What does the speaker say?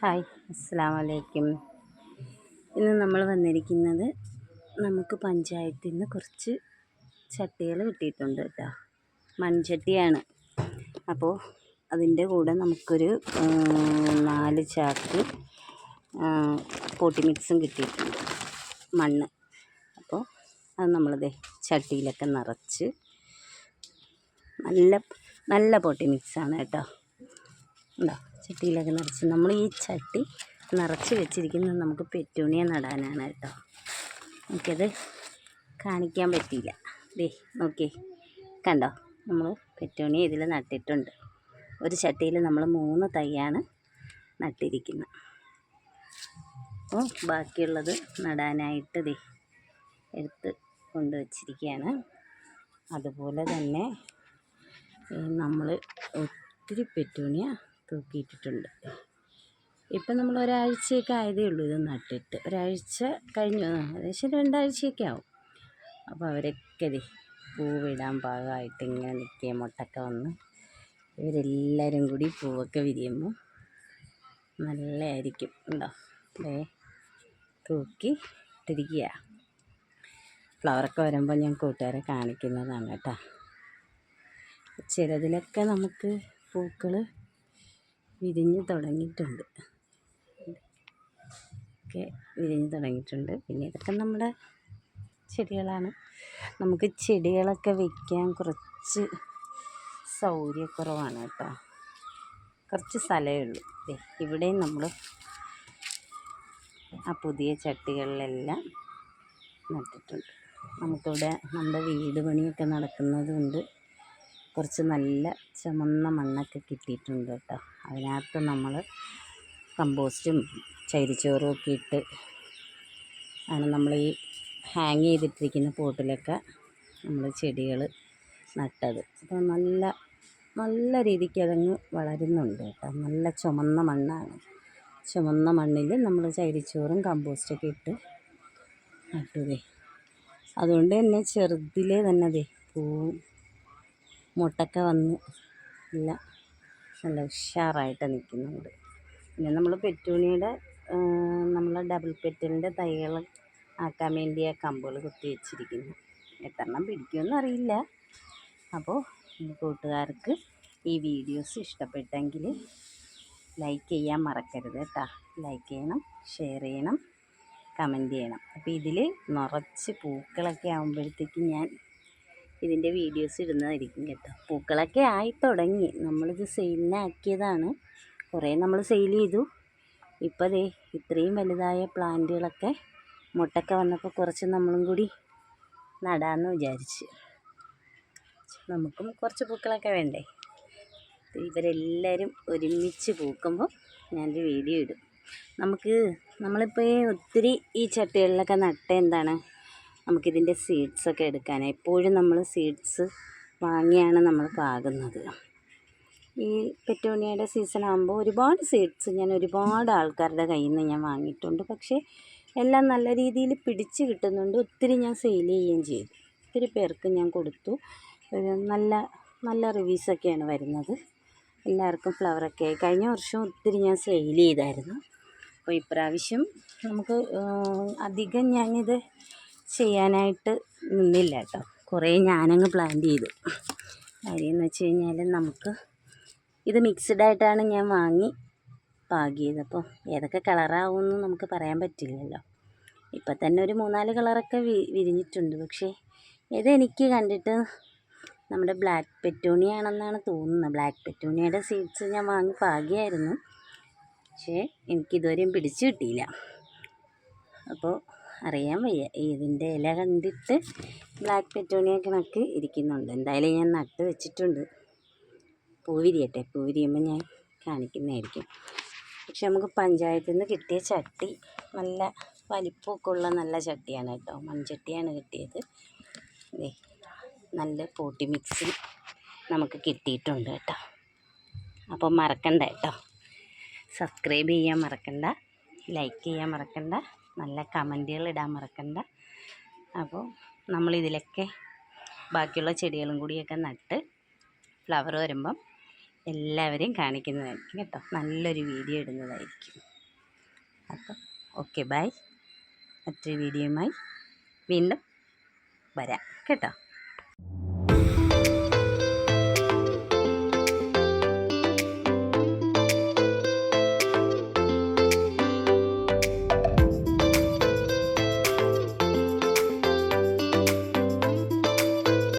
Hi, അസ്സലാമു അലൈക്കും. ഇന്ന് നമ്മൾ വന്നിരിക്കുന്നത് നമുക്ക് പഞ്ചായത്തിൽ നിന്ന് കുറച്ച് ചട്ടികൾ കിട്ടിയിട്ടുണ്ട് കേട്ടോ. മൺചട്ടിയാണ്. അപ്പോൾ അതിൻ്റെ കൂടെ നമുക്കൊരു 4 ചാക്ക് പോട്ടി മിക്സും കിട്ടിയിട്ടുണ്ട്, മണ്ണ്. അപ്പോൾ അത് നമ്മളിത് ചട്ടിയിലൊക്കെ നിറച്ച് നല്ല പോട്ടി മിക്സാണ് കേട്ടോ. ഉണ്ടോ, ചട്ടിയിലൊക്കെ നിറച്ച് നമ്മൾ ഈ ചട്ടി നിറച്ച് വെച്ചിരിക്കുന്നത് നമുക്ക് പെറ്റൂണിയ നടാനാണ് കേട്ടോ. നമുക്കത് കാണിക്കാൻ പറ്റിയില്ല. നോക്കി കണ്ടോ, നമ്മൾ പെറ്റൂണിയ ഇതിൽ നട്ടിട്ടുണ്ട്. ഒരു ചട്ടിയിൽ നമ്മൾ 3 തൈയാണ് നട്ടിരിക്കുന്നത്. അപ്പോൾ ബാക്കിയുള്ളത് നടാനായിട്ട് എടുത്ത് കൊണ്ടുവച്ചിരിക്കുകയാണ്. അതുപോലെ തന്നെ നമ്മൾ ഒത്തിരി പെറ്റൂണിയ തൂക്കിയിട്ടിട്ടുണ്ട്. ഇപ്പം നമ്മൾ ഒരാഴ്ചയൊക്കെ ആയതേ ഉള്ളൂ ഇത് നട്ടിട്ട്. ഒരാഴ്ച കഴിഞ്ഞു, ഏകദേശം 2 ആഴ്ചയൊക്കെ ആവും. അപ്പോൾ അവരൊക്കെ പൂവിടാൻ പാകമായിട്ട് ഇങ്ങനെ നിൽക്കുക. മുട്ടൊക്കെ വന്ന് ഇവരെല്ലാവരും കൂടി പൂവൊക്കെ വിരിയുമ്പോൾ നല്ലതായിരിക്കും. ഉണ്ടോ, തൂക്കി ഇട്ടിരിക്കുക. ഫ്ലവറൊക്കെ വരുമ്പോൾ ഞാൻ കൂട്ടുകാരെ കാണിക്കുന്നതാണ് കേട്ടോ. ചിലതിലൊക്കെ നമുക്ക് പൂക്കൾ വിരിഞ്ഞ് തുടങ്ങിയിട്ടുണ്ട്. പിന്നെ ഇതൊക്കെ നമ്മുടെ ചെടികളാണ്. നമുക്ക് ചെടികളൊക്കെ വയ്ക്കാൻ കുറച്ച് സൗകര്യക്കുറവാണ് കേട്ടോ. കുറച്ച് സ്ഥലമേ ഉള്ളൂ. ഇവിടെയും നമ്മൾ ആ പുതിയ ചട്ടികളിലെല്ലാം നട്ടിട്ടുണ്ട്. നമുക്കിവിടെ നമ്മുടെ വീട് പണിയൊക്കെ നടക്കുന്നത് കൊണ്ട് കുറച്ച് നല്ല ചുമന്ന മണ്ണൊക്കെ കിട്ടിയിട്ടുണ്ട് കേട്ടോ. അതിനകത്ത് നമ്മൾ കമ്പോസ്റ്റും ചകിരിച്ചോറും ഒക്കെ ഇട്ട് ആണ് നമ്മൾ ഈ ഹാങ് ചെയ്തിട്ടിരിക്കുന്ന പോട്ടിലൊക്കെ നമ്മൾ ചെടികൾ നട്ടത്. അപ്പോൾ നല്ല രീതിക്ക് അതങ്ങ് വളരുന്നുണ്ട് കേട്ടോ. നല്ല ചുമന്ന മണ്ണാണ്. ചുമന്ന മണ്ണിൽ നമ്മൾ ചകിരിച്ചോറും കമ്പോസ്റ്റൊക്കെ ഇട്ട് നട്ടു. അതുകൊണ്ട് തന്നെ ചെറുതിലേ തന്നെ പൂവും മുട്ടൊക്കെ വന്ന് നല്ല ഉഷാറായിട്ട് നിൽക്കുന്നുണ്ട്. പിന്നെ നമ്മൾ പെറ്റൂണിയുടെ നമ്മളെ ഡബിൾ പെറ്റലിൻ്റെ തൈകൾ ആക്കാൻ വേണ്ടി ആ കമ്പുകൾ കുത്തി വെച്ചിരിക്കുന്നു. എത്രണ്ണം പിടിക്കുമെന്ന് അറിയില്ല. അപ്പോൾ കൂട്ടുകാർക്ക് ഈ വീഡിയോസ് ഇഷ്ടപ്പെട്ടെങ്കിൽ ലൈക്ക് ചെയ്യാൻ മറക്കരുത് കേട്ടോ. ലൈക്ക് ചെയ്യണം, ഷെയർ ചെയ്യണം, കമൻറ്റ് ചെയ്യണം. അപ്പോൾ ഇതിൽ നിറച്ച് പൂക്കളൊക്കെ ആകുമ്പോഴത്തേക്കും ഞാൻ ഇതിൻ്റെ വീഡിയോസ് ഇടുന്നതായിരിക്കും കേട്ടോ. പൂക്കളൊക്കെ ആയി തുടങ്ങി. നമ്മളിത് സെയിലിനാക്കിയതാണ്. കുറേ നമ്മൾ സെയിൽ ചെയ്തു. ഇപ്പോൾ ഇത്രയും വലുതായ പ്ലാന്റുകളൊക്കെ മുട്ടൊക്കെ വന്നപ്പോൾ കുറച്ച് നമ്മളും കൂടി നടാമെന്ന് വിചാരിച്ച്. നമുക്കും കുറച്ച് പൂക്കളൊക്കെ വേണ്ടേ. ഇവരെല്ലാവരും ഒരുമിച്ച് പൂക്കുമ്പോൾ ഞാനൊരു വീഡിയോ ഇടും. നമ്മളിപ്പോൾ ഒത്തിരി ഈ ചട്ടികളിലൊക്കെ നട്ട എന്താണ്, നമുക്കിതിൻ്റെ സീഡ്സൊക്കെ എടുക്കാൻ എപ്പോഴും നമ്മൾ സീഡ്സ് വാങ്ങിയാണ് നമ്മൾ പാകുന്നത്. ഈ പെറ്റൂണിയയുടെ സീസൺ ആകുമ്പോൾ ഒരുപാട് സീഡ്സ് ഞാൻ ഒരുപാട് ആൾക്കാരുടെ കയ്യിൽ നിന്ന് ഞാൻ വാങ്ങിയിട്ടുണ്ട്. പക്ഷേ എല്ലാം നല്ല രീതിയിൽ പിടിച്ച് കിട്ടുന്നുണ്ട്. ഒത്തിരി ഞാൻ സെയിൽ ചെയ്യുകയും ചെയ്തു. ഒത്തിരി പേർക്ക് ഞാൻ കൊടുത്തു. നല്ല റിവ്യൂസൊക്കെയാണ് വരുന്നത്. എല്ലാവർക്കും ഫ്ലവറൊക്കെ ആയി. കഴിഞ്ഞ വർഷം ഒത്തിരി ഞാൻ സെയിൽ ചെയ്തായിരുന്നു. അപ്പോൾ ഇപ്രാവശ്യം നമുക്ക് അധികം ഞാനിത് ചെയ്യാനായിട്ട് നിന്നില്ല കേട്ടോ. കുറേ ഞാനങ്ങ് പ്ലാന്റ് ചെയ്തു. കാര്യമെന്ന് വെച്ച് കഴിഞ്ഞാൽ നമുക്ക് ഇത് മിക്സ്ഡായിട്ടാണ് ഞാൻ വാങ്ങി പാകിയത്. അപ്പോൾ ഏതൊക്കെ കളറാവുമെന്ന് നമുക്ക് പറയാൻ പറ്റില്ലല്ലോ. ഇപ്പം തന്നെ ഒരു 3-4 കളറൊക്കെ വിരിഞ്ഞിട്ടുണ്ട്. പക്ഷേ ഇതെനിക്ക് കണ്ടിട്ട് നമ്മുടെ ബ്ലാക്ക് പെറ്റൂണിയാണെന്നാണ് തോന്നുന്നത്. ബ്ലാക്ക് പെറ്റൂണിയയുടെ സീഡ്സ് ഞാൻ വാങ്ങി പാകിയായിരുന്നു. പക്ഷേ എനിക്കിതുവരെയും പിടിച്ചു കിട്ടിയില്ല. അപ്പോൾ അറിയാൻ വയ്യ. ഇതിൻ്റെ ഇല കണ്ടിട്ട് ബ്ലാക്ക് പെറ്റൂണിയ കണക്ക് ഇരിക്കുന്നുണ്ട്. എന്തായാലും ഞാൻ നട്ട് വെച്ചിട്ടുണ്ട്. പൂ വിരിയുമ്പോൾ ഞാൻ കാണിക്കുന്നതായിരിക്കും. പക്ഷെ നമുക്ക് പഞ്ചായത്തിൽ നിന്ന് കിട്ടിയ ചട്ടി നല്ല വലിപ്പമൊക്കെ ഉള്ള നല്ല ചട്ടിയാണ് കേട്ടോ. മൺചട്ടിയാണ് കിട്ടിയത്. നല്ല പോട്ടി മിക്സിൽ നമുക്ക് കിട്ടിയിട്ടുണ്ട് കേട്ടോ. അപ്പോൾ മറക്കണ്ട കേട്ടോ, സബ്സ്ക്രൈബ് ചെയ്യാൻ മറക്കണ്ട, ലൈക്ക് ചെയ്യാൻ മറക്കണ്ട, നല്ല കമൻറ്റുകൾ ഇടാൻ മറക്കണ്ട. അപ്പോൾ നമ്മളിതിലൊക്കെ ബാക്കിയുള്ള ചെടികളും കൂടിയൊക്കെ നട്ട് ഫ്ലവർ വരുമ്പം എല്ലാവരെയും കാണിക്കുന്നതായിരിക്കും കേട്ടോ. നല്ലൊരു വീഡിയോ ഇടുന്നതായിരിക്കും. അപ്പം ഓക്കെ ബൈ. മറ്റൊരു വീഡിയോയുമായി വീണ്ടും വരാം കേട്ടോ.